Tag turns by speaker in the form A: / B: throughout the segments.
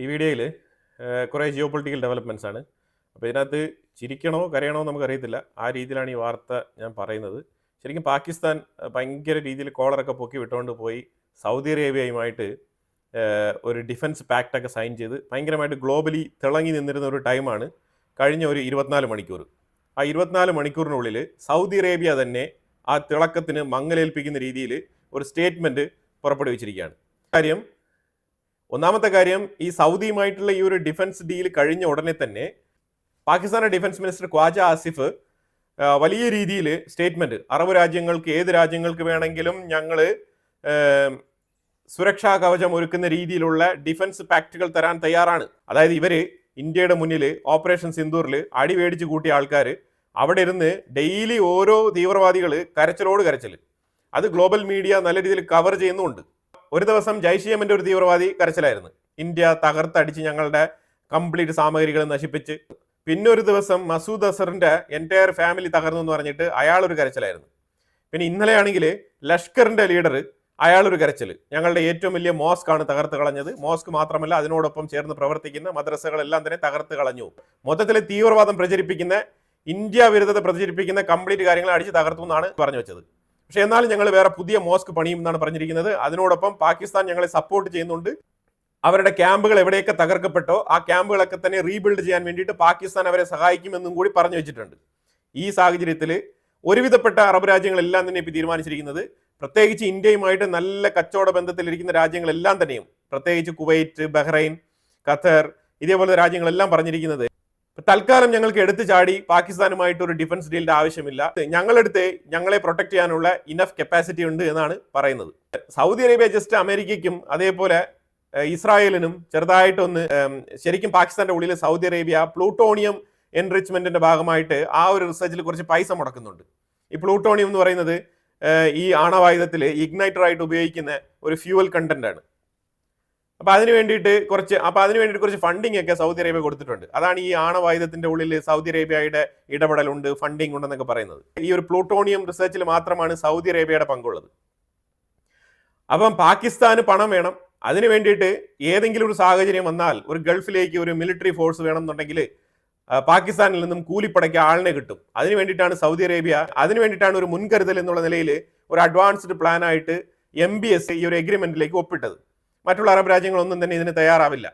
A: ഈ വീഡിയോയിൽ കുറേ ജിയോ പൊളിറ്റിക്കൽ ഡെവലപ്മെൻറ്റ്സ് ആണ്. അപ്പോൾ ഇതിനകത്ത് ചിരിക്കണോ കരയണോ നമുക്കറിയത്തില്ല. ആ രീതിയിലാണ് ഈ വാർത്ത ഞാൻ പറയുന്നത്. ശരിക്കും പാകിസ്ഥാൻ ഭയങ്കര രീതിയിൽ കോളറൊക്കെ പൊക്കി വിട്ടുകൊണ്ട് പോയി സൗദി അറേബ്യയുമായിട്ട് ഒരു ഡിഫൻസ് പാക്റ്റൊക്കെ സൈൻ ചെയ്ത് ഭയങ്കരമായിട്ട് ഗ്ലോബലി തിളങ്ങി നിന്നിരുന്ന ഒരു ടൈമാണ് കഴിഞ്ഞ ഒരു 24 മണിക്കൂർ. ആ 24 മണിക്കൂറിനുള്ളിൽ സൗദി അറേബ്യ തന്നെ ആ തിളക്കത്തിന് മങ്ങലേൽപ്പിക്കുന്ന രീതിയിൽ ഒരു സ്റ്റേറ്റ്മെൻറ്റ് പുറപ്പെടുവിച്ചിരിക്കുകയാണ്. ഒന്നാമത്തെ കാര്യം, ഈ സൗദിയുമായിട്ടുള്ള ഈ ഒരു ഡിഫൻസ് ഡീൽ കഴിഞ്ഞ ഉടനെ തന്നെ പാകിസ്ഥാന്റെ ഡിഫൻസ് മിനിസ്റ്റർ ഖ്വാജ ആസിഫ് വലിയ രീതിയിൽ സ്റ്റേറ്റ്മെന്റ്, അറബ് രാജ്യങ്ങൾക്ക് ഏത് രാജ്യങ്ങൾക്ക് വേണമെങ്കിലും ഞങ്ങൾ സുരക്ഷാ കവചം ഒരുക്കുന്ന രീതിയിലുള്ള ഡിഫൻസ് പാക്റ്റുകൾ തരാൻ തയ്യാറാണ്. അതായത് ഇവര് ഇന്ത്യയുടെ മുന്നിൽ ഓപ്പറേഷൻ സിന്ദൂറിൽ അടി മേടിച്ച് കൂട്ടിയ ആൾക്കാർ അവിടെ ഇരുന്ന് ഡെയിലി ഓരോ തീവ്രവാദികൾ കരച്ചിലോട് കരച്ചിൽ, അത് ഗ്ലോബൽ മീഡിയ നല്ല രീതിയിൽ കവർ ചെയ്യുന്നുമുണ്ട്. ഒരു ദിവസം ജയ്ഷ് യമന്റെ ഒരു തീവ്രവാദി കരച്ചിലായിരുന്നു, ഇന്ത്യ തകർത്തടിച്ച് ഞങ്ങളുടെ കംപ്ലീറ്റ് സാമഗ്രികൾ നശിപ്പിച്ച്. പിന്നെ ഒരു ദിവസം മസൂദ് അസറിന്റെ എൻറ്റയർ ഫാമിലി തകർന്നു എന്ന് പറഞ്ഞിട്ട് അയാളൊരു കരച്ചിലായിരുന്നു. പിന്നെ ഇന്നലെയാണെങ്കിൽ ലഷ്കറിന്റെ ലീഡർ അയാളൊരു കരച്ചിൽ, ഞങ്ങളുടെ ഏറ്റവും വലിയ മോസ്ക് ആണ് തകർത്ത് കളഞ്ഞത്. മോസ്ക് മാത്രമല്ല, അതിനോടൊപ്പം ചേർന്ന് പ്രവർത്തിക്കുന്ന മദ്രസകളെല്ലാം തന്നെ തകർത്ത് കളഞ്ഞു. മൊത്തത്തിൽ തീവ്രവാദം പ്രചരിപ്പിക്കുന്ന, ഇന്ത്യ വിരുദ്ധത പ്രചരിപ്പിക്കുന്ന കംപ്ലീറ്റ് കാര്യങ്ങൾ അടിച്ച് തകർത്തു എന്നാണ് പറഞ്ഞു വെച്ചത്. പക്ഷെ എന്നാലും ഞങ്ങൾ വേറെ പുതിയ മോസ്ക് പണിയും എന്നാണ് പറഞ്ഞിരിക്കുന്നത്. അതിനോടൊപ്പം പാകിസ്ഥാൻ ഞങ്ങളെ സപ്പോർട്ട് ചെയ്യുന്നുണ്ട്. അവരുടെ ക്യാമ്പുകൾ എവിടെയൊക്കെ തകർക്കപ്പെട്ടോ ആ ക്യാമ്പുകളൊക്കെ തന്നെ റീബിൽഡ് ചെയ്യാൻ വേണ്ടിയിട്ട് പാകിസ്ഥാൻ അവരെ സഹായിക്കുമെന്നും കൂടി പറഞ്ഞു വെച്ചിട്ടുണ്ട്. ഈ സാഹചര്യത്തിൽ ഒരുവിധപ്പെട്ട അറബ് രാജ്യങ്ങളെല്ലാം തന്നെ ഇപ്പോൾ തീരുമാനിച്ചിരിക്കുന്നത്, പ്രത്യേകിച്ച് ഇന്ത്യയുമായിട്ട് നല്ല കച്ചവട ബന്ധത്തിലിരിക്കുന്ന രാജ്യങ്ങളെല്ലാം തന്നെയും, പ്രത്യേകിച്ച് കുവൈറ്റ്, ബഹ്റൈൻ, ഖത്തർ, ഇതേപോലത്തെ രാജ്യങ്ങളെല്ലാം പറഞ്ഞിരിക്കുന്നത്, തൽക്കാലം ഞങ്ങൾക്ക് എടുത്തു ചാടി പാകിസ്ഥാനുമായിട്ട് ഒരു ഡിഫൻസ് ഡീലിന്റെ ആവശ്യമില്ല, ഞങ്ങളെടുത്ത് ഞങ്ങളെ പ്രൊട്ടക്ട് ചെയ്യാനുള്ള ഇനഫ് കപ്പാസിറ്റി ഉണ്ട് എന്നാണ് പറയുന്നത്. സൗദി അറേബ്യ ജസ്റ്റ് അമേരിക്കയ്ക്കും അതേപോലെ ഇസ്രായേലിനും ചെറുതായിട്ടൊന്ന്, ശരിക്കും പാകിസ്ഥാന്റെ ഉള്ളിൽ സൗദി അറേബ്യ പ്ലൂട്ടോണിയം എൻറിച്ച്മെന്റിന്റെ ഭാഗമായിട്ട് ആ ഒരു റിസർച്ചിൽ കുറച്ച് പൈസ മുടക്കുന്നുണ്ട്. ഈ പ്ലൂട്ടോണിയം എന്ന് പറയുന്നത് ഈ ആണവായുധത്തിൽ ഇഗ്നൈറ്റർ ആയിട്ട് ഉപയോഗിക്കുന്ന ഒരു ഫ്യൂവൽ കണ്ടന്റ് ആണ്. അപ്പൊ അതിന് വേണ്ടിയിട്ട് കുറച്ച് ഫണ്ടിങ് ഒക്കെ സൗദി അറേബ്യ കൊടുത്തിട്ടുണ്ട്. അതാണ് ഈ ആണവായുധത്തിന്റെ ഉള്ളിൽ സൗദി അറേബ്യയുടെ ഇടപെടലുണ്ട്, ഫണ്ടിങ് ഉണ്ടെന്നൊക്കെ പറയുന്നത്. ഈ ഒരു പ്ലൂട്ടോണിയം റിസർച്ചിൽ മാത്രമാണ് സൗദി അറേബ്യയുടെ പങ്കുള്ളത്. അപ്പം പാകിസ്ഥാന് പണം വേണം. അതിന് വേണ്ടിയിട്ട് ഏതെങ്കിലും ഒരു സാഹചര്യം വന്നാൽ ഒരു ഗൾഫിലേക്ക് ഒരു മിലിറ്ററി ഫോഴ്സ് വേണം എന്നുണ്ടെങ്കിൽ പാകിസ്ഥാനിൽ നിന്നും കൂലിപ്പടയ്ക്ക് ആളിനെ കിട്ടും. അതിന് വേണ്ടിയിട്ടാണ് സൗദി അറേബ്യ, അതിന് വേണ്ടിയിട്ടാണ് ഒരു മുൻകരുതൽ എന്നുള്ള നിലയിൽ ഒരു അഡ്വാൻസ്ഡ് പ്ലാൻ ആയിട്ട് MBS ഈ ഒരു എഗ്രിമെന്റിലേക്ക് ഒപ്പിട്ടത്. മറ്റുള്ള അറബ് രാജ്യങ്ങളൊന്നും തന്നെ ഇതിന് തയ്യാറാവില്ല.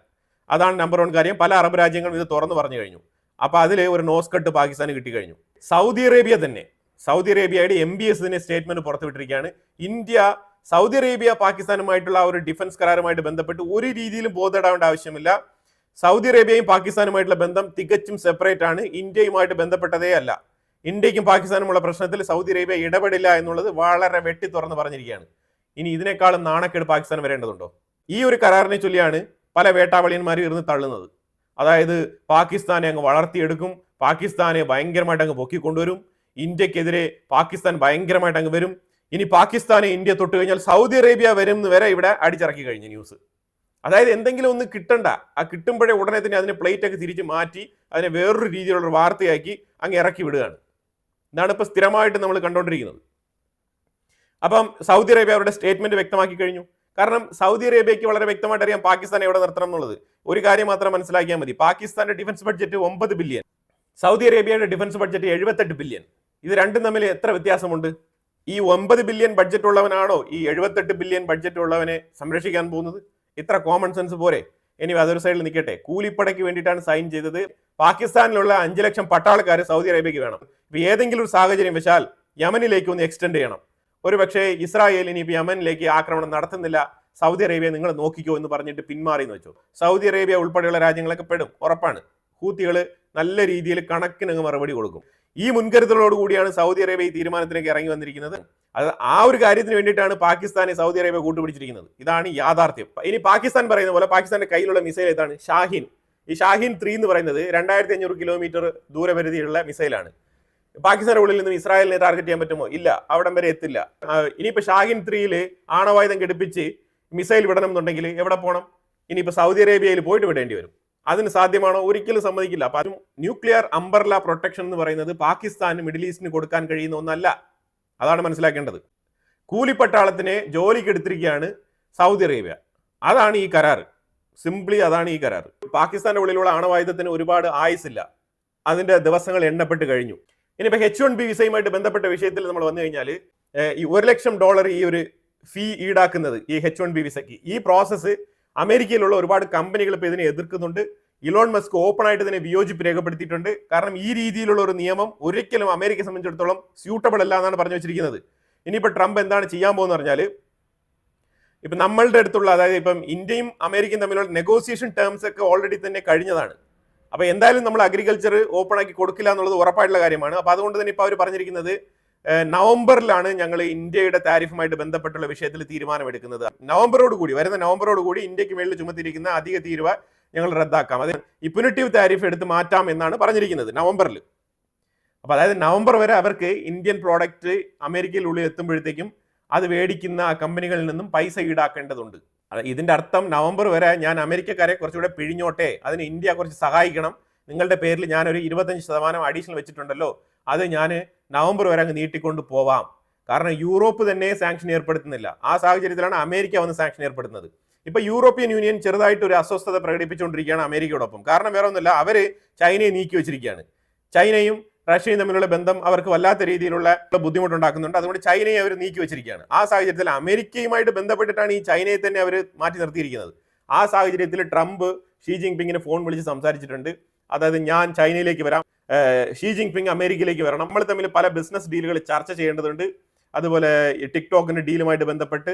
A: അതാണ് നമ്പർ 1 കാര്യം. പല അറബ് രാജ്യങ്ങളും ഇത് തുറന്നു പറഞ്ഞു കഴിഞ്ഞു. അപ്പോൾ അതിൽ ഒരു നോസ് കട്ട് പാകിസ്ഥാന് കിട്ടിക്കഴിഞ്ഞു. സൗദി അറേബ്യയുടെ MBS തന്നെ സ്റ്റേറ്റ്മെന്റ് പുറത്തുവിട്ടിരിക്കുകയാണ്. ഇന്ത്യ സൗദി അറേബ്യ പാകിസ്ഥാനുമായിട്ടുള്ള ഒരു ഡിഫൻസ് കരാറുമായിട്ട് ബന്ധപ്പെട്ട് ഒരു രീതിയിലും ബോധപ്പെടേണ്ട ആവശ്യമില്ല. സൗദി അറേബ്യയും പാകിസ്ഥാനുമായിട്ടുള്ള ബന്ധം തികച്ചും സെപ്പറേറ്റ് ആണ്, ഇന്ത്യയുമായിട്ട് ബന്ധപ്പെട്ടതേ അല്ല. ഇന്ത്യക്കും പാകിസ്ഥാനുമുള്ള പ്രശ്നത്തിൽ സൗദി അറേബ്യ ഇടപെടില്ല എന്നുള്ളത് വളരെ വെട്ടി തുറന്ന് പറഞ്ഞിരിക്കുകയാണ്. ഇനി ഇതിനേക്കാളും നാണക്കേട് പാകിസ്ഥാൻ വരേണ്ടതുണ്ടോ? ഈ ഒരു കരാറിനെ ചൊല്ലിയാണ് പല വേട്ടാവളിയന്മാരും ഇരുന്ന് തള്ളുന്നത്. അതായത് പാകിസ്ഥാനെ അങ്ങ് വളർത്തിയെടുക്കും, പാകിസ്ഥാനെ ഭയങ്കരമായിട്ട് അങ്ങ് പൊക്കിക്കൊണ്ടുവരും, ഇന്ത്യക്കെതിരെ പാകിസ്ഥാൻ ഭയങ്കരമായിട്ട് അങ്ങ് വരും, ഇനി പാകിസ്ഥാനെ ഇന്ത്യ തൊട്ട് കഴിഞ്ഞാൽ സൗദി അറേബ്യ വരും എന്ന് വരെ ഇവിടെ അടിച്ചിറക്കി കഴിഞ്ഞ ന്യൂസ്. അതായത് എന്തെങ്കിലും ഒന്ന് കിട്ടണ്ട, ആ കിട്ടുമ്പോഴേ ഉടനെ തന്നെ അതിനെ പ്ലേറ്റ് ഒക്കെ തിരിച്ച് മാറ്റി അതിനെ വേറൊരു രീതിയിലുള്ള വാർത്തയാക്കി അങ്ങ് ഇറക്കി വിടുകയാണ്. ഇതാണ് ഇപ്പൊ സ്ഥിരമായിട്ട് നമ്മൾ കണ്ടുകൊണ്ടിരിക്കുന്നത്. അപ്പം സൗദി അറേബ്യ അവരുടെ സ്റ്റേറ്റ്മെന്റ് വ്യക്തമാക്കി കഴിഞ്ഞു. കാരണം സൗദി അറേബ്യയ്ക്ക് വളരെ വ്യക്തമായിട്ട് അറിയാം പാകിസ്ഥാൻ എവിടെ നിർത്തണം എന്നുള്ളത്. ഒരു കാര്യം മാത്രം മനസ്സിലാക്കിയാൽ മതി, പാകിസ്ഥാന്റെ ഡിഫൻസ് ബഡ്ജറ്റ് 9 ബില്യൺ, സൗദി അറേബ്യയുടെ ഡിഫൻസ് ബഡ്ജറ്റ് 78 ബില്യൺ. ഇത് രണ്ടും തമ്മിൽ എത്ര വ്യത്യാസമുണ്ട്? ഈ 9 ബില്യൺ ബഡ്ജറ്റ് ഉള്ളവനാണോ ഈ 78 ബില്യൺ ബഡ്ജറ്റ് ഉള്ളവനെ സംരക്ഷിക്കാൻ പോകുന്നത്? ഇത്ര കോമൺ സെൻസ് പോരെ? ഇനി അതൊരു സൈഡിൽ നിൽക്കട്ടെ, കൂലിപ്പടയ്ക്ക് വേണ്ടിയിട്ടാണ് സൈൻ ചെയ്തത്. പാകിസ്ഥാനിലുള്ള 5 ലക്ഷം പട്ടാളക്കാർ സൗദി അറേബ്യക്ക് വേണം. ഇപ്പൊ ഏതെങ്കിലും ഒരു സാഹചര്യം വെച്ചാൽ യമനിലേക്ക് ഒന്ന് എക്സ്റ്റെൻഡ് ചെയ്യണം. ഒരു പക്ഷേ ഇസ്രായേൽ ഇനിയിപ്പോൾ യമനിലേക്ക് ആക്രമണം നടത്തുന്നില്ല, സൗദി അറേബ്യ നിങ്ങൾ നോക്കിക്കോ എന്ന് പറഞ്ഞിട്ട് പിന്മാറി എന്ന് വെച്ചു. സൗദി അറേബ്യ ഉൾപ്പെടെയുള്ള രാജ്യങ്ങളൊക്കെ പെടും, ഉറപ്പാണ്. ഹൂത്തികൾ നല്ല രീതിയിൽ കണക്കിനങ്ങ് മറുപടി കൊടുക്കും. ഈ മുൻകരുതലോടുകൂടിയാണ് സൗദി അറേബ്യ ഈ തീരുമാനത്തിലേക്ക് ഇറങ്ങി വന്നിരിക്കുന്നത്. അത് ആ ഒരു കാര്യത്തിന് വേണ്ടിയിട്ടാണ് പാകിസ്ഥാനെ സൗദി അറേബ്യ കൂട്ടുപിടിച്ചിരിക്കുന്നത്. ഇതാണ് യാഥാർത്ഥ്യം. ഇനി പാകിസ്ഥാൻ പറയുന്ന പോലെ പാകിസ്ഥാന്റെ കയ്യിലുള്ള മിസൈൽ ഏതാണ്? ഷാഹിൻ. ഈ ഷാഹിൻ 3 എന്ന് പറയുന്നത് 2500 കിലോമീറ്റർ ദൂരപരിധിയുള്ള മിസൈലാണ്. പാകിസ്ഥാന്റെ ഉള്ളിൽ നിന്നും ഇസ്രായേലിനെ ടാർഗറ്റ് ചെയ്യാൻ പറ്റുമോ? ഇല്ല, അവിടം വരെ എത്തില്ല. ഇനിയിപ്പോ ഷാഹിൻ 3 ആണവായുധം ഘടിപ്പിച്ച് മിസൈൽ വിടണം എന്നുണ്ടെങ്കിൽ എവിടെ പോകണം? ഇനിയിപ്പോ സൗദി അറേബ്യയിൽ പോയിട്ട് വിടേണ്ടി വരും. അതിന് സാധ്യമാണോ? ഒരിക്കലും സമ്മതിക്കില്ല. അപ്പൊ അതും ന്യൂക്ലിയർ അംബർല പ്രൊട്ടക്ഷൻ എന്ന് പറയുന്നത് പാകിസ്ഥാന് മിഡിൽ ഈസ്റ്റിന് കൊടുക്കാൻ കഴിയുന്ന ഒന്നല്ല. അതാണ് മനസ്സിലാക്കേണ്ടത്. കൂലിപ്പട്ടാളത്തിനെ ജോലിക്ക് എടുത്തിരിക്കുകയാണ് സൗദി അറേബ്യ. അതാണ് ഈ കരാർ. സിംപ്ലി അതാണ് ഈ കരാർ. പാകിസ്ഥാന്റെ ഉള്ളിലുള്ള ആണവായുധത്തിന് ഒരുപാട് ആയുസില്ല, അതിന്റെ ദിവസങ്ങൾ എണ്ണപ്പെട്ട് കഴിഞ്ഞു. ഇനിയിപ്പോൾ H1B വിസയുമായിട്ട് ബന്ധപ്പെട്ട വിഷയത്തിൽ നമ്മൾ വന്നു കഴിഞ്ഞാൽ ഈ $1 ലക്ഷം ഈ ഒരു ഫീ ഈടാക്കുന്നത് ഈ H1B വിസയ്ക്ക്, ഈ പ്രോസസ്സ് അമേരിക്കയിലുള്ള ഒരുപാട് കമ്പനികൾ ഇപ്പോൾ ഇതിനെ എതിർക്കുന്നുണ്ട്. ഇലോൺ മസ്ക് ഓപ്പൺ ആയിട്ട് ഇതിനെ വിയോജിപ്പ് രേഖപ്പെടുത്തിയിട്ടുണ്ട്. കാരണം ഈ രീതിയിലുള്ള ഒരു നിയമം ഒരിക്കലും അമേരിക്കയെ സംബന്ധിച്ചിടത്തോളം സ്യൂട്ടബിൾ അല്ല എന്നാണ് പറഞ്ഞു വെച്ചിരിക്കുന്നത്. ഇനിയിപ്പോൾ ട്രംപ് എന്താണ് ചെയ്യാൻ പോകുന്നത് പറഞ്ഞാൽ, ഇപ്പം നമ്മളുടെ അടുത്തുള്ള, അതായത് ഇപ്പം ഇന്ത്യയും അമേരിക്കയും തമ്മിലുള്ള നെഗോസിയേഷൻ ടേംസ് ഒക്കെ ഓൾറെഡി തന്നെ കഴിഞ്ഞതാണ്. അപ്പോൾ എന്തായാലും നമ്മൾ അഗ്രികൾച്ചർ ഓപ്പൺ ആക്കി കൊടുക്കില്ല എന്നുള്ളത് ഉറപ്പായിട്ടുള്ള കാര്യമാണ്. അപ്പോൾ അതുകൊണ്ട് തന്നെ ഇപ്പോൾ അവർ പറഞ്ഞിരിക്കുന്നത് നവംബറിലാണ് ഞങ്ങൾ ഇന്ത്യയുടെ താരിഫുമായിട്ട് ബന്ധപ്പെട്ടുള്ള വിഷയത്തിൽ തീരുമാനമെടുക്കുന്നത്. വരുന്ന നവംബറോട് കൂടി ഇന്ത്യക്ക് മേളിൽ ചുമത്തിയിരിക്കുന്ന അധിക തീരുവ ഞങ്ങൾ റദ്ദാക്കാം, അത് ഇപ്പുനറ്റീവ് താരിഫ് എടുത്ത് മാറ്റാം എന്നാണ് പറഞ്ഞിരിക്കുന്നത് നവംബറിൽ. അപ്പോൾ അതായത് നവംബർ വരെ അവർക്ക് ഇന്ത്യൻ പ്രോഡക്റ്റ് അമേരിക്കയിൽ ഉള്ളിൽ എത്തുമ്പോഴത്തേക്കും അത് മേടിക്കുന്ന കമ്പനികളിൽ നിന്നും പൈസ ഈടാക്കേണ്ടതുണ്ട്. ഇതിന്റെ അർത്ഥം നവംബർ വരെ ഞാൻ അമേരിക്കക്കാരെ കുറച്ചുകൂടെ പിഴിഞ്ഞോട്ടെ, അതിന് ഇന്ത്യ കുറച്ച് സഹായിക്കണം, നിങ്ങളുടെ പേരിൽ ഞാനൊരു 25% അഡീഷണൽ വെച്ചിട്ടുണ്ടല്ലോ, അത് ഞാൻ നവംബർ വരെ അങ്ങ് നീട്ടിക്കൊണ്ട് പോവാം. കാരണം യൂറോപ്പ് തന്നെ സാങ്ഷൻ ഏർപ്പെടുത്തുന്നില്ല. ആ സാഹചര്യത്തിലാണ് അമേരിക്ക വന്ന് സാങ്ഷൻ ഏർപ്പെടുത്തുന്നത്. ഇപ്പൊ യൂറോപ്യൻ യൂണിയൻ ചെറുതായിട്ട് ഒരു അസ്വസ്ഥത പ്രകടിപ്പിച്ചുകൊണ്ടിരിക്കുകയാണ് അമേരിക്കയോടൊപ്പം. കാരണം വേറെ ഒന്നുമില്ല, അവര് ചൈനയെ നീക്കി വെച്ചിരിക്കുകയാണ്. ചൈനയും റഷ്യയും തമ്മിലുള്ള ബന്ധം അവർക്ക് വല്ലാത്ത രീതിയിലുള്ള ബുദ്ധിമുട്ടുണ്ടാക്കുന്നുണ്ട്. അതുകൊണ്ട് ചൈനയെ അവർ നീക്കി വെച്ചിരിക്കുകയാണ്. ആ സാഹചര്യത്തിൽ അമേരിക്കയുമായിട്ട് ബന്ധപ്പെട്ടിട്ടാണ് ഈ ചൈനയെ തന്നെ അവർ മാറ്റി നിർത്തിയിരിക്കുന്നത്. ആ സാഹചര്യത്തിൽ ട്രംപ് ഷീ ജിൻപിങ്ങിനെ ഫോൺ വിളിച്ച് സംസാരിച്ചിട്ടുണ്ട്. അതായത് ഞാൻ ചൈനയിലേക്ക് വരാം, ഷീ ജിൻപിങ് അമേരിക്കയിലേക്ക് വരണം, നമ്മൾ തമ്മിൽ പല ബിസിനസ് ഡീലുകൾ ചർച്ച ചെയ്യേണ്ടതുണ്ട്. അതുപോലെ ടിക്ടോക്കിന്റെ ഡീലുമായിട്ട് ബന്ധപ്പെട്ട്,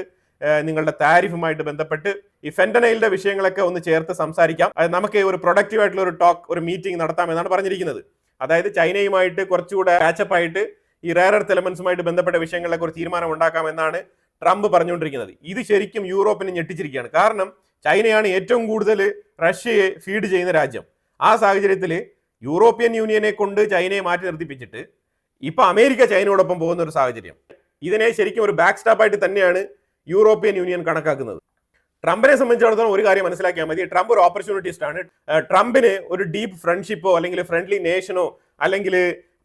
A: നിങ്ങളുടെ താരിഫുമായിട്ട് ബന്ധപ്പെട്ട്, ഈ ഫെന്റനൈലിന്റെ വിഷയങ്ങളൊക്കെ ഒന്ന് ചേർത്ത് സംസാരിക്കാം, നമുക്ക് ഒരു പ്രൊഡക്റ്റീവ് ആയിട്ടുള്ള ഒരു മീറ്റിംഗ് നടത്താം എന്നാണ് പറഞ്ഞിരിക്കുന്നത്. അതായത് ചൈനയുമായിട്ട് കുറച്ചുകൂടെ കാച്ചപ്പ് ആയിട്ട് ഈ റെയർ എർത്ത് എലമെന്റ്സുമായിട്ട് ബന്ധപ്പെട്ട വിഷയങ്ങളിലൊക്കെ ഒരു തീരുമാനം ഉണ്ടാക്കാം എന്നാണ് ട്രംപ് പറഞ്ഞുകൊണ്ടിരിക്കുന്നത്. ഇത് ശരിക്കും യൂറോപ്പിനെ ഞെട്ടിച്ചിരിക്കുകയാണ്. കാരണം ചൈനയാണ് ഏറ്റവും കൂടുതൽ റഷ്യയെ ഫീഡ് ചെയ്യുന്ന രാജ്യം. ആ സാഹചര്യത്തിൽ യൂറോപ്യൻ യൂണിയനെ കൊണ്ട് ചൈനയെ മാറ്റി നിർത്തിപ്പിച്ചിട്ട് ഇപ്പൊ അമേരിക്ക ചൈനയോടൊപ്പം പോകുന്ന ഒരു സാഹചര്യം, ഇതിനെ ശരിക്കും ഒരു ബാക്ക് സ്റ്റാപ്പായിട്ട് തന്നെയാണ് യൂറോപ്യൻ യൂണിയൻ കണക്കാക്കുന്നത്. ട്രംപിനെ സംബന്ധിച്ചിടത്തോളം ഒരു കാര്യം മനസ്സിലാക്കിയാൽ മതി, ട്രംപ് ഒരു ഓപ്പർച്യൂണിറ്റിസ്റ്റ് ആണ്. ട്രംപിന് ഒരു ഡീപ്പ് ഫ്രണ്ട്ഷിപ്പോ അല്ലെങ്കിൽ ഫ്രണ്ട്ലി നേഷനോ അല്ലെങ്കിൽ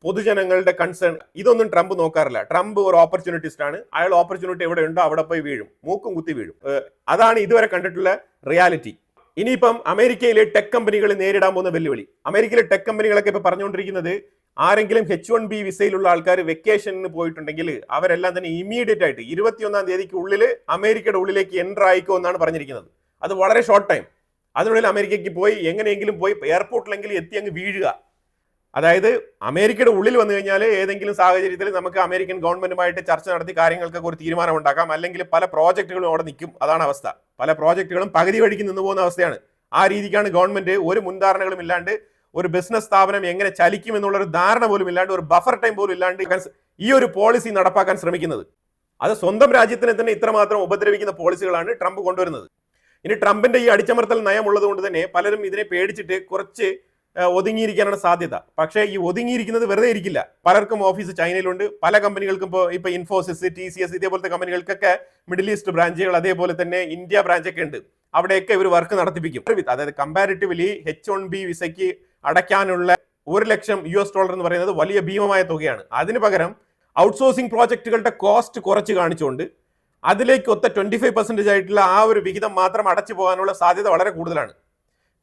A: പൊതുജനങ്ങളുടെ കൺസേൺ ഇതൊന്നും ട്രംപ് നോക്കാറില്ല. ട്രംപ് ഒരു ഓപ്പർച്യൂണിറ്റിസ്റ്റ് ആണ്. അയാൾ ഓപ്പർച്യൂണിറ്റി എവിടെ ഉണ്ടോ അവിടെ പോയി വീഴും, മൂക്കും കുത്തി വീഴും. അതാണ് ഇതുവരെ കണ്ടിട്ടുള്ള റിയാലിറ്റി. ഇനിയിപ്പം അമേരിക്കയിലെ ടെക് കമ്പനികൾ നേരിടാൻ പോകുന്ന വെല്ലുവിളി, അമേരിക്കയിലെ ടെക് കമ്പനികളൊക്കെ ഇപ്പൊ പറഞ്ഞുകൊണ്ടിരിക്കുന്നത്, ആരെങ്കിലും H1B വിസയിലുള്ള ആൾക്കാർ വെക്കേഷന് പോയിട്ടുണ്ടെങ്കിൽ അവരെല്ലാം തന്നെ ഇമ്മീഡിയറ്റ് ആയിട്ട് 21-ാം തീയതിക്ക് ഉള്ളിൽ അമേരിക്കയുടെ ഉള്ളിലേക്ക് എൻ്റർ ആയിക്കോ എന്നാണ് പറഞ്ഞിരിക്കുന്നത്. അത് വളരെ ഷോർട്ട് ടൈം, അതിനുള്ളിൽ അമേരിക്കയ്ക്ക് പോയി എങ്ങനെയെങ്കിലും പോയി എയർപോർട്ടിലെങ്കിലും എത്തി അങ്ങ് വീഴുക. അതായത് അമേരിക്കയുടെ ഉള്ളിൽ വന്നു കഴിഞ്ഞാൽ ഏതെങ്കിലും സാഹചര്യത്തിൽ നമുക്ക് അമേരിക്കൻ ഗവൺമെന്റുമായിട്ട് ചർച്ച നടത്തി കാര്യങ്ങൾക്കൊക്കെ ഒരു തീരുമാനം ഉണ്ടാക്കാം. അല്ലെങ്കിൽ പല പ്രോജക്റ്റുകളും അവിടെ നിൽക്കും. അതാണ് അവസ്ഥ. പല പ്രോജക്റ്റുകളും പകുതി വഴിക്ക് നിന്ന് പോകുന്ന അവസ്ഥയാണ്. ആ രീതിക്കാണ് ഗവൺമെന്റ് ഒരു മുൻധാരണകളും ഇല്ലാണ്ട്, ഒരു ബിസിനസ് സ്ഥാപനം എങ്ങനെ ചലിക്കും എന്നുള്ളൊരു ധാരണ പോലും ഇല്ലാണ്ട്, ഒരു ബഫർ ടൈം പോലും ഇല്ലാണ്ട് ഈ ഒരു പോളിസി നടപ്പാക്കാൻ ശ്രമിക്കുന്നത്. അത് സ്വന്തം രാജ്യത്തിനെ തന്നെ ഇത്രമാത്രം ഉപദ്രവിക്കുന്ന പോളിസികളാണ് ട്രംപ് കൊണ്ടുവരുന്നത്. ഇനി ട്രംപിന്റെ ഈ അടിച്ചമർത്തൽ നയം ഉള്ളത് കൊണ്ട് തന്നെ പലരും ഇതിനെ പേടിച്ചിട്ട് കുറച്ച് ഒതുങ്ങിയിരിക്കാനാണ് സാധ്യത. പക്ഷേ ഈ ഒതുങ്ങിയിരിക്കുന്നത് വെറുതെ ഇരിക്കില്ല. പലർക്കും ഓഫീസ് ചൈനയിലുണ്ട്. പല കമ്പനികൾക്കും ഇപ്പൊ ഇൻഫോസിസ്, TCS ഇതേപോലത്തെ കമ്പനികൾക്കൊക്കെ മിഡിൽ ഈസ്റ്റ് ബ്രാഞ്ചുകൾ, അതേപോലെ തന്നെ ഇന്ത്യ ബ്രാഞ്ചൊക്കെ ഉണ്ട്. അവിടെയൊക്കെ ഇവർ വർക്ക് നടത്തിപ്പിക്കും. അതായത് കമ്പാരിറ്റീവ്ലി H1B വിസയ്ക്ക് അടയ്ക്കാനുള്ള $1 ലക്ഷം എന്ന് പറയുന്നത് വലിയ ഭീമമായ തുകയാണ്. അതിന് പകരം ഔട്ട്സോഴ്സിംഗ് പ്രോജക്റ്റുകളുടെ കോസ്റ്റ് കുറച്ച് കാണിച്ചുകൊണ്ട് അതിലേക്ക് ഒത്ത 25% ആയിട്ടുള്ള ആ ഒരു വിഹിതം മാത്രം അടച്ചു പോകാനുള്ള സാധ്യത വളരെ കൂടുതലാണ്.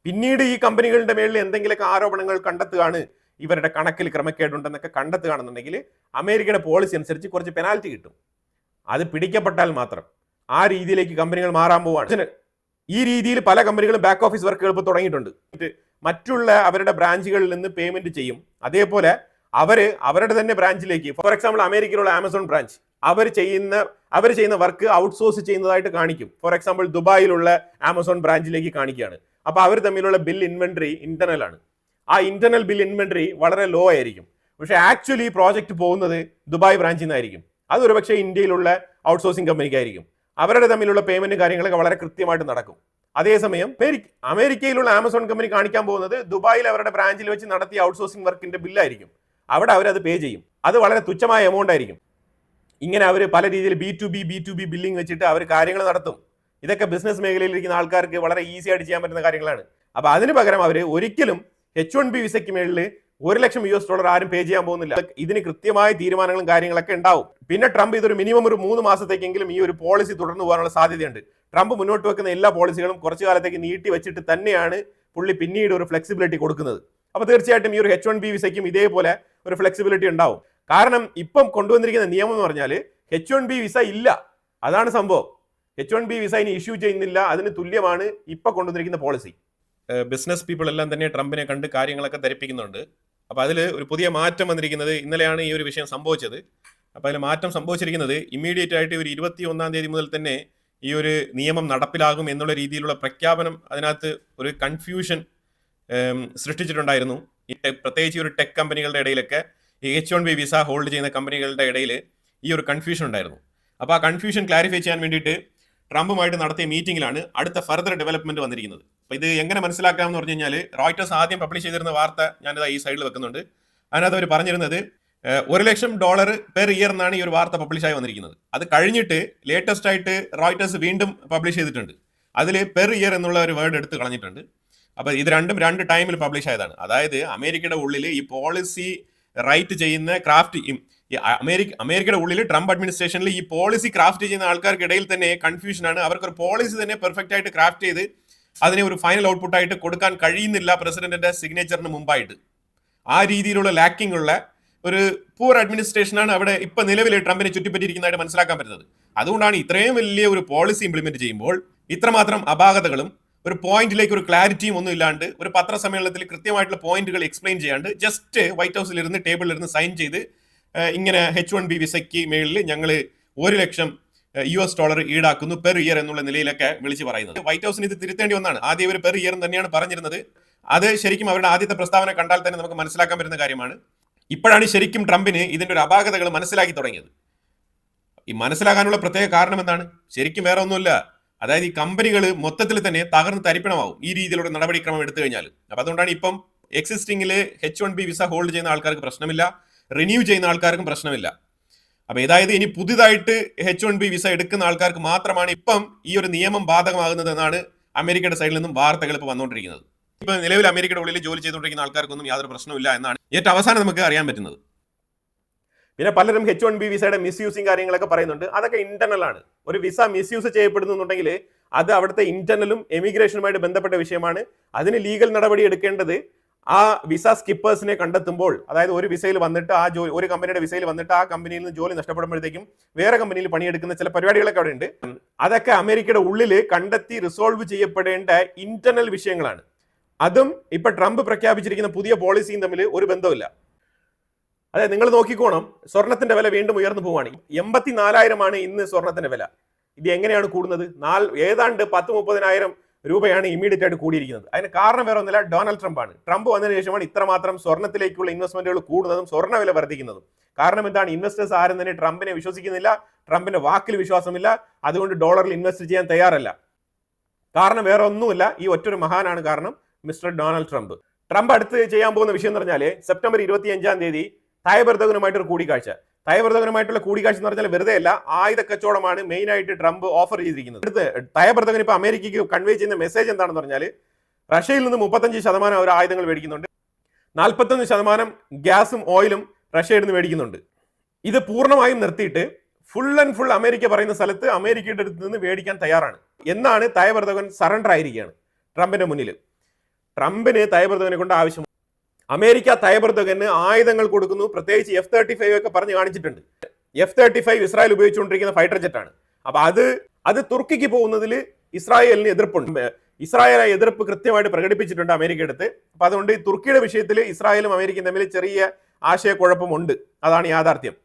A: പിന്നീട് ഈ കമ്പനികളുടെ മേളിൽ എന്തെങ്കിലുമൊക്കെ ആരോപണങ്ങൾ കണ്ടെത്തുകയാണ്, ഇവരുടെ കണക്കിൽ ക്രമക്കേടുണ്ടെന്നൊക്കെ കണ്ടെത്തുകയാണെന്നുണ്ടെങ്കിൽ അമേരിക്കയുടെ പോളിസി അനുസരിച്ച് കുറച്ച് പെനാൽറ്റി കിട്ടും. അത് പിടിക്കപ്പെട്ടാൽ മാത്രം ആ രീതിയിലേക്ക് കമ്പനികൾ മാറാൻ പോവാണ്. ഈ രീതിയിൽ പല കമ്പനികളും ബാക്ക് ഓഫീസ് വർക്കുകൾ ഇപ്പോൾ തുടങ്ങിയിട്ടുണ്ട്. മറ്റുള്ള അവരുടെ ബ്രാഞ്ചുകളിൽ നിന്ന് പേയ്മെന്റ് ചെയ്യും. അതേപോലെ അവരുടെ തന്നെ ബ്രാഞ്ചിലേക്ക്, ഫോർ എക്സാമ്പിൾ അമേരിക്കയിലുള്ള ആമസോൺ ബ്രാഞ്ച് അവർ ചെയ്യുന്ന വർക്ക് ഔട്ട്സോഴ്സ് ചെയ്യുന്നതായിട്ട് കാണിക്കും. ഫോർ എക്സാമ്പിൾ ദുബായിലുള്ള ആമസോൺ ബ്രാഞ്ചിലേക്ക് കാണിക്കുകയാണ്. അപ്പൊ അവർ തമ്മിലുള്ള ബിൽ ഇൻവെന്ററി ഇന്റർണൽ ആണ്. ആ ഇന്റർണൽ ബിൽ ഇൻവെന്ററി വളരെ ലോ ആയിരിക്കും. പക്ഷെ ആക്ച്വലി ഈ പ്രോജക്റ്റ് പോകുന്നത് ദുബായ് ബ്രാഞ്ചിൽ നിന്നായിരിക്കും. അതൊരു പക്ഷേ ഇന്ത്യയിലുള്ള ഔട്ട്സോഴ്സിംഗ് കമ്പനിക്കായിരിക്കും. അവരുടെ തമ്മിലുള്ള പേയ്മെന്റ് കാര്യങ്ങളൊക്കെ വളരെ കൃത്യമായിട്ട് നടക്കും. അതേസമയം അമേരിക്കയിലുള്ള ആമസോൺ കമ്പനി കാണിക്കാൻ പോകുന്നത് ദുബായിൽ അവരുടെ ബ്രാഞ്ചിൽ വെച്ച് നടത്തിയ ഔട്ട്സോഴ്സിംഗ് വർക്കിന്റെ ബില്ലായിരിക്കും. അവിടെ അവരത് പേ ചെയ്യും. അത് വളരെ തുച്ഛമായ എമൗണ്ട് ആയിരിക്കും. ഇങ്ങനെ അവർ പല രീതിയിൽ B2B ബില്ലിംഗ് വെച്ചിട്ട് അവർ കാര്യങ്ങൾ നടത്തും. ഇതൊക്കെ ബിസിനസ് മേഖലയിൽ ഇരിക്കുന്ന ആൾക്കാർക്ക് വളരെ ഈസി ആയിട്ട് ചെയ്യാൻ പറ്റുന്ന കാര്യങ്ങളാണ്. അപ്പൊ അതിന് പകരം അവർ ഒരിക്കലും H1B വിസയ്ക്ക് മേളിൽ $1 ലക്ഷം ആരും പേ ചെയ്യാൻ പോകുന്നില്ല. ഇതിന് കൃത്യമായ തീരുമാനങ്ങളും കാര്യങ്ങളൊക്കെ ഉണ്ടാവും. പിന്നെ ട്രംപ് ഇതൊരു മിനിമം ഒരു 3 മാസത്തേക്കെങ്കിലും ഈ ഒരു പോളിസി തുടർന്നു പോകാനുള്ള സാധ്യതയുണ്ട്. ട്രംപ് മുന്നോട്ട് വെക്കുന്ന എല്ലാ പോളിസികളും കുറച്ചു കാലത്തേക്ക് നീട്ടി വെച്ചിട്ട് തന്നെയാണ് പുള്ളി പിന്നീട് ഒരു ഫ്ലെക്സിബിലിറ്റി കൊടുക്കുന്നത്. അപ്പോൾ തീർച്ചയായിട്ടും ഈ ഒരു H1B വിസയ്ക്കും ഇതേപോലെ ഒരു ഫ്ലെക്സിബിലിറ്റി ഉണ്ടാവും. കാരണം ഇപ്പം കൊണ്ടുവന്നിരിക്കുന്ന നിയമം എന്ന് പറഞ്ഞാൽ H1B വിസ ഇല്ല, അതാണ് സംഭവം. H1B വിസ ഇനി ഇഷ്യൂ ചെയ്യുന്നില്ല, അതിന് തുല്യമാണ് ഇപ്പൊ കൊണ്ടുവന്നിരിക്കുന്ന പോളിസി. ബിസിനസ് പീപ്പിൾ എല്ലാം തന്നെ ട്രംപിനെ കണ്ട് കാര്യങ്ങളൊക്കെ ധരിപ്പിക്കുന്നുണ്ട്. അപ്പോൾ അതിൽ ഒരു പുതിയ മാറ്റം വന്നിരിക്കുന്നത് ഇന്നലെയാണ് ഈ ഒരു വിഷയം സംഭവിച്ചത്. അപ്പോൾ അതിൽ മാറ്റം സംഭവിച്ചിരിക്കുന്നത് ഇമ്മീഡിയറ്റ് ആയിട്ട് ഒരു 21-ാം തീയതി മുതൽ തന്നെ ഈ ഒരു നിയമം നടപ്പിലാകും എന്നുള്ള രീതിയിലുള്ള പ്രഖ്യാപനം അതിനകത്ത് ഒരു കൺഫ്യൂഷൻ സൃഷ്ടിച്ചിട്ടുണ്ടായിരുന്നു. പ്രത്യേകിച്ച് ഒരു ടെക് കമ്പനികളുടെ ഇടയിലൊക്കെ ഈ H1B വിസ ഹോൾഡ് ചെയ്യുന്ന കമ്പനികളുടെ ഇടയിൽ ഈ ഒരു കൺഫ്യൂഷൻ ഉണ്ടായിരുന്നു. അപ്പോൾ ആ കൺഫ്യൂഷൻ ക്ലാരിഫൈ ചെയ്യാൻ വേണ്ടിയിട്ട് ട്രംപുമായിട്ട് നടത്തിയ മീറ്റിംഗിലാണ് അടുത്ത ഫർദർ ഡെവലപ്മെന്റ് വന്നിരിക്കുന്നത്. അപ്പോൾ ഇത് എങ്ങനെ മനസ്സിലാക്കാമെന്ന് പറഞ്ഞു കഴിഞ്ഞാൽ റോയിട്ടേഴ്സ് ആദ്യം പബ്ലിഷ് ചെയ്തിരുന്ന വാർത്ത ഞാനിത് ഈ സൈഡിൽ വെക്കുന്നുണ്ട്. അതിനകത്ത് അവർ പറഞ്ഞിരുന്നത് $1,00,000 പെർ ഇയർ എന്നാണ് ഈ ഒരു വാർത്ത പബ്ലിഷായി വന്നിരിക്കുന്നത്. അത് കഴിഞ്ഞിട്ട് ലേറ്റസ്റ്റ് ആയിട്ട് റോയിട്ടേഴ്സ് വീണ്ടും പബ്ലിഷ് ചെയ്തിട്ടുണ്ട്. അതിൽ പെർ ഇയർ എന്നുള്ള ഒരു വേർഡ് എടുത്ത് കളഞ്ഞിട്ടുണ്ട്. അപ്പോൾ ഇത് രണ്ടും 2 ടൈമിൽ പബ്ലിഷ് ആയതാണ്. അതായത് അമേരിക്കയുടെ ഉള്ളിൽ ഈ പോളിസി റൈറ്റ് ചെയ്യുന്ന അമേരിക്കയുടെ ഉള്ളിൽ ട്രംപ് അഡ്മിനിസ്ട്രേഷനിൽ ഈ പോളിസി ക്രാഫ്റ്റ് ചെയ്യുന്ന ആൾക്കാർക്കിടയിൽ തന്നെ കൺഫ്യൂഷനാണ്. അവർക്കൊരു പോളിസി തന്നെ പെർഫെക്റ്റ് ആയിട്ട് ക്രാഫ്റ്റ് ചെയ്ത് അതിനെ ഒരു ഫൈനൽ ഔട്ട്പുട്ടായിട്ട് കൊടുക്കാൻ കഴിയുന്നില്ല പ്രസിഡന്റിന്റെ സിഗ്നേച്ചറിന് മുമ്പായിട്ട്. ആ രീതിയിലുള്ള ലാക്കിംഗ് ഉള്ള ഒരു പൂർ അഡ്മിനിസ്ട്രേഷനാണ് അവിടെ ഇപ്പൊ നിലവിൽ ട്രംപിനെ ചുറ്റിപ്പറ്റിയിരിക്കുന്നതായിട്ട് മനസ്സിലാക്കാൻ പറ്റുന്നത്. അതുകൊണ്ടാണ് ഇത്രയും വലിയ ഒരു പോളിസി ഇംപ്ലിമെന്റ് ചെയ്യുമ്പോൾ ഇത്രമാത്രം അപാകതകളും ഒരു പോയിന്റിലേക്ക് ഒരു ക്ലാരിറ്റിയും ഒന്നും ഇല്ലാണ്ട് ഒരു പത്രസമ്മേളനത്തിൽ കൃത്യമായിട്ടുള്ള പോയിന്റുകൾ എക്സ്പ്ലെയിൻ ചെയ്യാണ്ട് ജസ്റ്റ് വൈറ്റ് ഹൗസിൽ ഇരുന്ന് ടേബിളിൽ ഇരുന്ന് സൈൻ ചെയ്ത് ഇങ്ങനെ H1B വിസയ്ക്ക് മേളിൽ ഞങ്ങൾ $1,00,000 ഈടാക്കുന്നു പെർ ഇയർ എന്നുള്ള നിലയിലൊക്കെ വിളിച്ച് പറയുന്നത്. വൈറ്റ് ഹൗസിന് ഇത് തിരുത്തേണ്ടി വന്നാണ്. ആദ്യം ഒരു പെർ ഇയർ തന്നെയാണ് പറഞ്ഞിരുന്നത്. അത് ശരിക്കും അവരുടെ ആദ്യത്തെ പ്രസ്താവന കണ്ടാൽ തന്നെ നമുക്ക് മനസ്സിലാക്കാൻ പറ്റുന്ന കാര്യമാണ്. ഇപ്പോഴാണ് ശരിക്കും ട്രംപിന് ഇതിന്റെ ഒരു അപാകതകൾ മനസ്സിലാക്കി തുടങ്ങിയത്. ഈ മനസ്സിലാക്കാനുള്ള പ്രത്യേക കാരണം എന്താണ്? ശരിക്കും വേറെ ഒന്നുമില്ല. അതായത് ഈ കമ്പനികൾ മൊത്തത്തിൽ തന്നെ തകർന്ന് തരിപ്പണമാവും ഈ രീതിയിലുള്ള നടപടിക്രമം എടുത്തു കഴിഞ്ഞാൽ. അപ്പൊ അതുകൊണ്ടാണ് ഇപ്പം എക്സിസ്റ്റിംഗിൽ H1B വിസ ഹോൾഡ് ചെയ്യുന്ന ആൾക്കാർക്ക് പ്രശ്നമില്ല, റിന്യൂ ചെയ്യുന്ന ആൾക്കാർക്കും പ്രശ്നമില്ല. അപ്പൊ അതായത് ഇനി പുതുതായിട്ട് H1B വിസ എടുക്കുന്ന ആൾക്കാർക്ക് മാത്രമാണ് ഇപ്പം ഈ ഒരു നിയമം ബാധകമാകുന്നത് എന്നാണ് അമേരിക്കയുടെ സൈഡിൽ നിന്നും വാർത്തകൾ ഇപ്പോൾ വന്നുകൊണ്ടിരിക്കുന്നത്. ഇപ്പൊ നിലവിൽ അമേരിക്കയുടെ ഉള്ളിൽ ജോലി ചെയ്തുകൊണ്ടിരിക്കുന്ന ആൾക്കാർക്കൊന്നും യാതൊരു പ്രശ്നമില്ല എന്നാണ് ഏറ്റവും അവസാനം നമുക്ക് അറിയാൻ പറ്റുന്നത്. പിന്നെ പലരും H1B വിസയുടെ മിസ്യൂസിങ് കാര്യങ്ങളൊക്കെ പറയുന്നുണ്ട്. അതൊക്കെ ഇന്റർണൽ ആണ്. ഒരു വിസ മിസ്യൂസ് ചെയ്യപ്പെടുന്നുണ്ടെങ്കിൽ അത് അവിടുത്തെ ഇന്റർണലും എമിഗ്രേഷനുമായിട്ട് ബന്ധപ്പെട്ട വിഷയമാണ്. അതിന് ലീഗൽ നടപടി എടുക്കേണ്ടത് ആ വിസ സ്കിപ്പേഴ്സിനെ കണ്ടെത്തുമ്പോൾ, അതായത് ഒരു വിസയിൽ വന്നിട്ട് ഒരു കമ്പനിയുടെ വിസയിൽ വന്നിട്ട് ആ കമ്പനിയിൽ നിന്ന് ജോലി നഷ്ടപ്പെടുമ്പോഴത്തേക്കും വേറെ കമ്പനിയിൽ പണിയെടുക്കുന്ന ചില പരിപാടികളൊക്കെ അവിടെ ഉണ്ട്. അതൊക്കെ അമേരിക്കയുടെ ഉള്ളിൽ കണ്ടെത്തി റിസോൾവ് ചെയ്യപ്പെടേണ്ട ഇന്റർണൽ വിഷയങ്ങളാണ്. അതും ഇപ്പൊ ട്രംപ് പ്രഖ്യാപിച്ചിരിക്കുന്ന പുതിയ പോളിസിയും തമ്മിൽ ഒരു ബന്ധമില്ല. അതായത് നിങ്ങൾ നോക്കിക്കോണം, സ്വർണത്തിന്റെ വില വീണ്ടും ഉയർന്നു പോവുകയാണ്. 84,000 ഇന്ന് സ്വർണത്തിന്റെ വില. ഇത് എങ്ങനെയാണ് കൂടുന്നത്? ഏതാണ്ട് 10-30,000 രൂപയാണ് ഇമ്മീഡിയറ്റ് ആയിട്ട് കൂടിയിരിക്കുന്നത്. അതിന് കാരണം വേറെ ഒന്നുമില്ല, ഡൊണാൾഡ് ട്രംപ് ആണ്. ട്രംപ് വന്നതിന് ശേഷമാണ് ഇത്രമാത്രം സ്വർണത്തിലേക്കുള്ള ഇൻവെസ്റ്റ്മെന്റുകൾ കൂടുന്നതും സ്വർണ്ണ വില വർദ്ധിക്കുന്നതും. കാരണം എന്താണ്? ഇൻവെസ്റ്റേഴ്സ് ആരും തന്നെ ട്രംപിനെ വിശ്വസിക്കുന്നില്ല, ട്രംപിന്റെ വാക്കിൽ വിശ്വാസമില്ല, അതുകൊണ്ട് ഡോളറിൽ ഇൻവെസ്റ്റ് ചെയ്യാൻ തയ്യാറല്ല. കാരണം വേറെ ഒന്നുമില്ല, ഈ ഒറ്റൊരു മഹാനാണ് കാരണം, മിസ്റ്റർ ഡൊണാൾഡ് ട്രംപ്. ട്രംപ് അടുത്ത് ചെയ്യാൻ പോകുന്ന വിഷയം എന്ന് പറഞ്ഞാൽ സെപ്റ്റംബർ 25-ാം തീയതി തായ്ബ് എർദോഗനുമായിട്ടൊരു കൂടിക്കാഴ്ച. തായ്ബ് എർദോഗനുമായിട്ടുള്ള കൂടിക്കാഴ്ച എന്ന് പറഞ്ഞാൽ വെറുതെ അല്ല, ആയുധ കച്ചവടമാണ് മെയിൻ ആയിട്ട് ട്രംപ് ഓഫർ ചെയ്തിരിക്കുന്നത്. തായ്ബ് എർദോഗൻ ഇപ്പൊ അമേരിക്കയ്ക്ക് കൺവേ ചെയ്യുന്ന മെസ്സേജ് എന്താണെന്ന് പറഞ്ഞാൽ റഷ്യയിൽ നിന്ന് 35% അവർ ആയുധങ്ങൾ മേടിക്കുന്നുണ്ട്, 41% ഗ്യാസും ഓയിലും റഷ്യയിൽ നിന്ന് മേടിക്കുന്നുണ്ട്. ഇത് പൂർണ്ണമായും നിർത്തിയിട്ട് ഫുൾ ആൻഡ് ഫുൾ അമേരിക്ക പറയുന്ന സ്ഥലത്ത് അമേരിക്കയുടെ അടുത്ത് നിന്ന് മേടിക്കാൻ തയ്യാറാണ് എന്നാണ് തായ്ബ് എർദോഗൻ സറണ്ടർ ആയിരിക്കുകയാണ് ട്രംപിന്റെ മുന്നിൽ. ട്രംപിന് തായ്ബ് എർദോഗനെ കൊണ്ട് ആവശ്യം. അമേരിക്ക തായ്ബ് എർദോഗന് ആയുധങ്ങൾ കൊടുക്കുന്നു, പ്രത്യേകിച്ച് F-35 ഒക്കെ പറഞ്ഞ് കാണിച്ചിട്ടുണ്ട്. F-35 Israel ഉപയോഗിച്ചുകൊണ്ടിരിക്കുന്ന fighter ജെറ്റാണ്. അപ്പൊ അത് തുർക്കിക്ക് പോകുന്നതിൽ ഇസ്രായേലിന് എതിർപ്പുണ്ട്. ഇസ്രായേൽ എതിർപ്പ് കൃത്യമായിട്ട് പ്രകടിപ്പിച്ചിട്ടുണ്ട് അമേരിക്കയുടെ അടുത്ത്. അപ്പൊ അതുകൊണ്ട് തുർക്കിയുടെ വിഷയത്തിൽ ഇസ്രായേലും അമേരിക്കയും തമ്മിൽ ചെറിയ ആശയക്കുഴപ്പമുണ്ട്, അതാണ് യാഥാർത്ഥ്യം.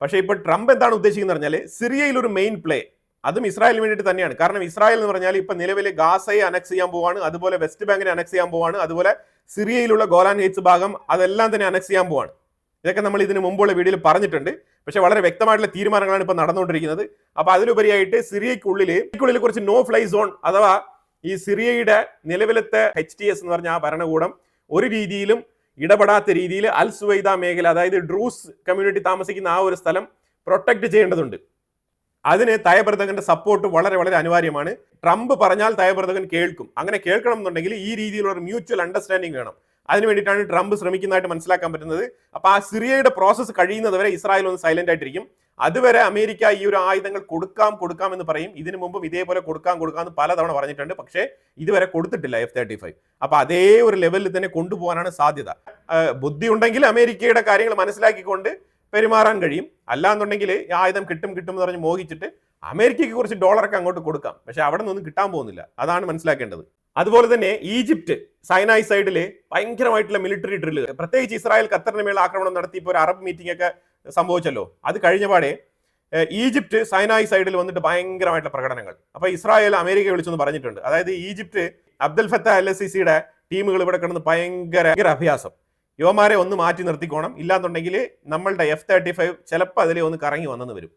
A: പക്ഷേ ഇപ്പോൾ ട്രംപ് എന്താണ് ഉദ്ദേശിക്കുന്നത് പറഞ്ഞാൽ സിറിയയിൽ ഒരു മെയിൻ പ്ലേ, അതും ഇസ്രായേലിന് വേണ്ടിയിട്ട് തന്നെയാണ്. കാരണം ഇസ്രായേൽ എന്ന് പറഞ്ഞാൽ ഇപ്പൊ നിലവിൽ ഗാസയെ അനക്സ് ചെയ്യാൻ പോവാണ്, അതുപോലെ വെസ്റ്റ് ബാങ്കിനെ അനക്സ് ചെയ്യാൻ പോവാണ്, അതുപോലെ സിറിയയിലുള്ള ഗോലാൻ ഹെയ്റ്റ്സ് ഭാഗം അതെല്ലാം തന്നെ അനക്സ് ചെയ്യാൻ പോവാണ്. ഇതൊക്കെ നമ്മൾ ഇതിന് മുമ്പുള്ള വീഡിയോയിൽ പറഞ്ഞിട്ടുണ്ട്. പക്ഷെ വളരെ വ്യക്തമായിട്ടുള്ള തീരുമാനങ്ങളാണ് ഇപ്പൊ നടന്നുകൊണ്ടിരിക്കുന്നത്. അപ്പൊ അതിലുപരിയായിട്ട് സിറിയക്കുള്ളിൽ കുറച്ച് നോ ഫ്ലൈ സോൺ, അഥവാ ഈ സിറിയയുടെ നിലവിലത്തെ HTS എന്ന് പറഞ്ഞ ആ ഭരണകൂടം ഒരു രീതിയിലും ഇടപെടാത്ത രീതിയിൽ അൽ സുവൈദ മേഖല, അതായത് ഡ്രൂസ് കമ്മ്യൂണിറ്റി താമസിക്കുന്ന ആ ഒരു സ്ഥലം പ്രൊട്ടക്ട് ചെയ്യേണ്ടതുണ്ട്. അതിന് തായ്ബ് എർദോഗന്റെ സപ്പോർട്ട് വളരെ വളരെ അനിവാര്യമാണ്. ട്രംപ് പറഞ്ഞാൽ തായ്ബ് എർദോഗൻ കേൾക്കും. അങ്ങനെ കേൾക്കണം എന്നുണ്ടെങ്കിൽ ഈ രീതിയിലുള്ള ഒരു മ്യൂച്വൽ അണ്ടർസ്റ്റാൻഡിംഗ് വേണം. അതിന് വേണ്ടിയിട്ടാണ് ട്രംപ് ശ്രമിക്കുന്നതായിട്ട് മനസ്സിലാക്കാൻ പറ്റുന്നത്. അപ്പോൾ ആ സിറിയയുടെ പ്രോസസ്സ് കഴിയുന്നത് വരെ ഇസ്രായേൽ ഒന്ന് സൈലന്റ് ആയിട്ടിരിക്കും. അതുവരെ അമേരിക്ക ഈ ഒരു ആയുധങ്ങൾ കൊടുക്കാം എന്ന് പറയും. ഇതിനു മുമ്പും ഇതേപോലെ കൊടുക്കാം എന്ന് പലതവണ പറഞ്ഞിട്ടുണ്ട്. പക്ഷേ ഇതുവരെ കൊടുത്തിട്ടില്ല F-35. അപ്പൊ അതേ ഒരു ലെവലിൽ തന്നെ കൊണ്ടുപോകാനാണ് സാധ്യത. ബുദ്ധി ഉണ്ടെങ്കിൽ അമേരിക്കയുടെ കാര്യങ്ങൾ മനസ്സിലാക്കിക്കൊണ്ട് പെരുമാറാൻ കഴിയും. അല്ലാന്നുണ്ടെങ്കിൽ ഈ ആയുധം കിട്ടും എന്ന് പറഞ്ഞ് മോഹിച്ചിട്ട് അമേരിക്കയ്ക്ക് കുറച്ച് ഡോളറൊക്കെ അങ്ങോട്ട് കൊടുക്കാം. പക്ഷെ അവിടെ നിന്നൊന്നും കിട്ടാൻ പോകുന്നില്ല. അതാണ് മനസ്സിലാക്കേണ്ടത്. അതുപോലെ തന്നെ ഈജിപ്റ്റ് സൈനായ് സൈഡില് ഭയങ്കരമായിട്ടുള്ള മിലിറ്ററി ഡ്രില്ല്, പ്രത്യേകിച്ച് ഇസ്രായേൽ ഖത്തറിന് മേൽ ആക്രമണം നടത്തി ഇപ്പോൾ ഒരു അറബ് മീറ്റിംഗ് ഒക്കെ സംഭവിച്ചല്ലോ. അത് കഴിഞ്ഞപാടെ ഈജിപ്റ്റ് സൈനായ് സൈഡിൽ വന്നിട്ട് ഭയങ്കരമായിട്ടുള്ള പ്രകടനങ്ങൾ. അപ്പൊ ഇസ്രായേൽ അമേരിക്ക വിളിച്ചെന്ന് പറഞ്ഞിട്ടുണ്ട്. അതായത് ഈജിപ്റ്റ് അബ്ദുൽ ഫത്താഹ് LSCയുടെ ടീമുകൾ ഇവിടെ കിടന്ന് ഭയങ്കര അഭ്യാസം, യുവമാരെ ഒന്ന് മാറ്റി നിർത്തിക്കോണം, ഇല്ലാന്നുണ്ടെങ്കിൽ നമ്മളുടെ F-35 ചിലപ്പോൾ അതിലെ ഒന്ന് കറങ്ങി വന്നെന്ന് വരും.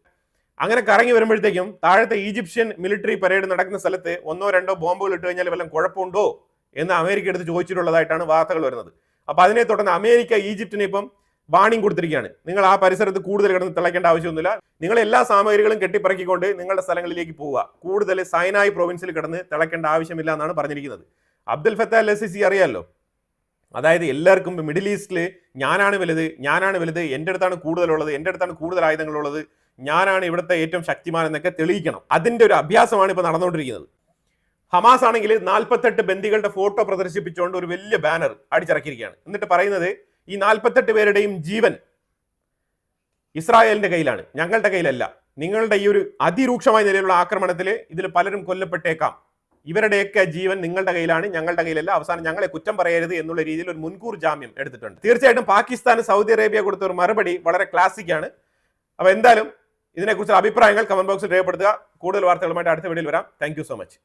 A: അങ്ങനെ കറങ്ങി വരുമ്പോഴത്തേക്കും താഴത്തെ ഈജിപ്ഷ്യൻ മിലിറ്ററി പരേഡ് നടക്കുന്ന സ്ഥലത്ത് 1-2 ബോംബുകൾ ഇട്ട് കഴിഞ്ഞാൽ വല്ലതും കുഴപ്പമുണ്ടോ എന്ന് അമേരിക്ക എടുത്ത് ചോദിച്ചിട്ടുള്ളതായിട്ടാണ് വാർത്തകൾ വരുന്നത്. അപ്പൊ അതിനെ തുടർന്ന് അമേരിക്ക ഈജിപ്തിന് ഇപ്പം വാണിംഗ് കൊടുത്തിരിക്കുകയാണ്. നിങ്ങൾ ആ പരിസരത്ത് കൂടുതൽ കിടന്ന് തിളയ്ക്കേണ്ട ആവശ്യമൊന്നുമില്ല, നിങ്ങൾ എല്ലാ സാമഗ്രികളും കെട്ടിപ്പറക്കിക്കൊണ്ട് നിങ്ങളുടെ സ്ഥലങ്ങളിലേക്ക് പോവുക, കൂടുതൽ സൈനായ് പ്രൊവിൻസിൽ കിടന്ന് തിളയ്ക്കേണ്ട ആവശ്യമില്ല എന്നാണ് പറഞ്ഞിരിക്കുന്നത്. അബ്ദുൽ ഫത്താഹ് LSC അറിയാമല്ലോ, അതായത് എല്ലാവർക്കും മിഡിൽ ഈസ്റ്റിൽ ഞാനാണ് വലുത്, എൻ്റെ അടുത്താണ് കൂടുതൽ ആയുധങ്ങളുള്ളത്, ഞാനാണ് ഇവിടുത്തെ ഏറ്റവും ശക്തിമാൻ എന്നൊക്കെ തെളിയിക്കണം. അതിന്റെ ഒരു അഭ്യാസമാണ് ഇപ്പൊ നടന്നുകൊണ്ടിരിക്കുന്നത്. ഹമാസ് ആണെങ്കിൽ 48 ബന്ദികളുടെ ഫോട്ടോ പ്രദർശിപ്പിച്ചുകൊണ്ട് ഒരു വലിയ ബാനർ അടിച്ചിറക്കിയിരിക്കുകയാണ്. എന്നിട്ട് പറയുന്നത് ഈ 48 പേരുടെയും ജീവൻ ഇസ്രായേലിന്റെ കയ്യിലാണ്, ഞങ്ങളുടെ കയ്യിലല്ല. നിങ്ങളുടെ ഈ ഒരു അതിരൂക്ഷമായ നിലയിലുള്ള ആക്രമണത്തിൽ ഇതിൽ പലരും കൊല്ലപ്പെട്ടേക്കാം, ഇവരുടെയൊക്കെ ജീവൻ നിങ്ങളുടെ കയ്യിലാണ്, ഞങ്ങളുടെ കയ്യിലല്ല. അവസാനം ഞങ്ങളെ കുറ്റം പറയരുത് എന്നുള്ള രീതിയിൽ ഒരു മുൻകൂർ ജാമ്യം എടുത്തിട്ടുണ്ട്. തീർച്ചയായിട്ടും പാകിസ്ഥാന് സൗദി അറേബ്യ കൊടുത്ത ഒരു മറുപടി വളരെ ക്ലാസിക്കാണ്. അപ്പൊ എന്തായാലും ഇതിനെക്കുറിച്ച് അഭിപ്രായങ്ങൾ കമന്റ് ബോക്സിൽ രേഖപ്പെടുത്തുക. കൂടുതൽ വാർത്തകളുമായിട്ട് അടുത്ത വീഡിയോയിൽ വരാം. Thank you so much.